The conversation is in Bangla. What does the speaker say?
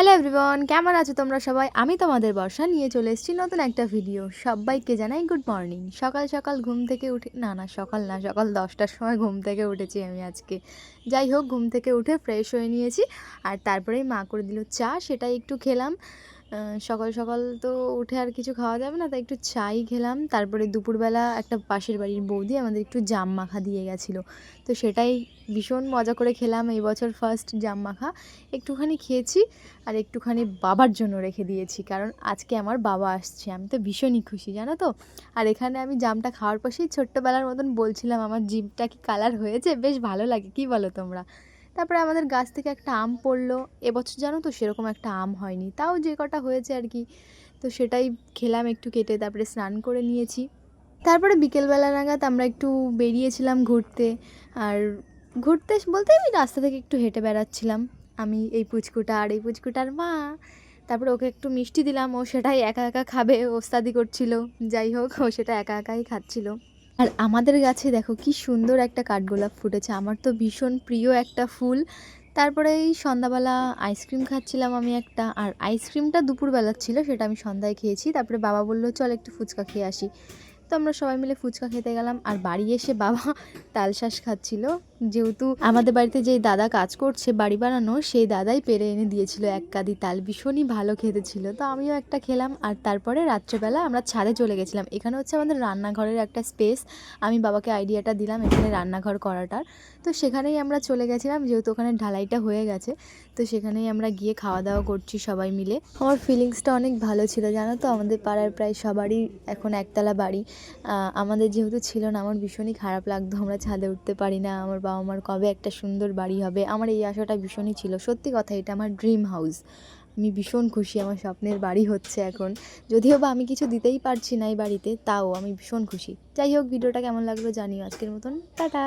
হ্যালো এভরিওয়ান, কেমন আছো তোমরা সবাই? আমি তোমাদের বর্ষা নিয়ে চলে এসেছি নতুন একটা ভিডিও। সবাইকে জানাই গুড মর্নিং। সকাল সকাল ঘুম থেকে উঠে সকাল না, সকাল 10টার সময় ঘুম থেকে উঠেছি আমি আজকে। যাই হোক, ঘুম থেকে উঠে ফ্রেশ হয়ে নিয়েছি আর তারপরেই মা করে দিল চা, সেটাই একটু খেলাম। সকাল সকাল তো উঠে আর কিছু খাওয়া যাবে না, তাই একটু চাই খেলাম। তারপরে দুপুরবেলা একটা পাশের বাড়ির বৌদি আমাদের একটু জাম মাখা দিয়ে গেছিলো, তো সেটাই ভীষণ মজা করে খেলাম। এই বছর ফার্স্ট জাম মাখা একটুখানি খেয়েছি আর একটুখানি বাবার জন্য রেখে দিয়েছি, কারণ আজকে আমার বাবা আসছে। আমি তো ভীষণই খুশি, জানো তো। আর এখানে আমি জামটা খাওয়ার পর ছোট্টবেলার মতন বলছিলাম আমার জিভটা কি কালার হয়েছে, বেশ ভালো লাগে, কি বলো তোমরা? তারপরে আমাদের গাছ থেকে একটা আম পড়লো এবছর, জানো তো সেরকম একটা আম হয়নি, তাও যে কটা হয়েছে আর কি। তো সেটাই খেলাম একটু কেটে, তারপরে স্নান করে নিয়েছি। তারপরে বিকেলবেলা নাগাদ আমরা একটু বেরিয়েছিলাম ঘুরতে। আর ঘুরতে বলতে আমি রাস্তা থেকে একটু হেঁটে বেড়াচ্ছিলাম, আমি এই পুচকুটা আর এই পুচকুটার মা। তারপরে ওকে একটু মিষ্টি দিলাম, ও সেটাই একা একা খাবে ওস্তাদি করছিল। যাই হোক, ও সেটা একা একাই খাচ্ছিল। আর আমাদের গাছে দেখো কি সুন্দর একটা কাঠগোলাপ ফুটেছে, আমার তো ভীষণ প্রিয় একটা ফুল। তারপরে এই সন্ধ্যাবেলা আইসক্রিম খাচ্ছিলাম আমি একটা, আর আইসক্রিমটা দুপুরবেলার ছিল, সেটা আমি সন্ধ্যায় খেয়েছি। তারপরে বাবা বললো চল একটু ফুচকা খেয়ে আসি, তো আমরা সবাই মিলে ফুচকা খেতে গেলাম। আর বাড়ি এসে বাবা তালশাঁস খাচ্ছিল, যেহেতু আমাদের বাড়িতে যেই দাদা কাজ করছে বাড়ি বানানো, সেই দাদাই পেরে এনে দিয়েছিল এক কাঁদি তাল, ভীষণই ভালো খেতে ছিল। তো আমিও একটা খেলাম। আর তারপরে রাত্রেবেলা আমরা ছাদে চলে গেছিলাম, এখানে হচ্ছে আমাদের রান্নাঘরের একটা স্পেস। আমি বাবাকে আইডিয়াটা দিলাম এখানে রান্নাঘর করাটার, তো সেখানেই আমরা চলে গেছিলাম, যেহেতু ওখানে ঢালাইটা হয়ে গেছে। তো সেখানেই আমরা গিয়ে খাওয়া দাওয়া করছি সবাই মিলে। আমার ফিলিংসটা অনেক ভালো ছিল, জানো তো। আমাদের পাড়ার প্রায় সবারই এখন একতলা বাড়ি, আমাদের যেহেতু ছিল না, আমার ভীষণই খারাপ লাগতো আমরা ছাদে উঠতে পারি না। আমার বাবা মার কবে একটা সুন্দর বাড়ি হবে, আমার এই আশাটা ভীষণই ছিল। সত্যি কথা, এটা আমার ড্রিম হাউস। আমি ভীষণ খুশি, আমার স্বপ্নের বাড়ি হচ্ছে এখন। যদিও বা আমি কিছু দিতেই পারছি না এই বাড়িতে, তাও আমি ভীষণ খুশি। যাই হোক, ভিডিওটা কেমন লাগলো জানিও। আজকের মতন টাটা।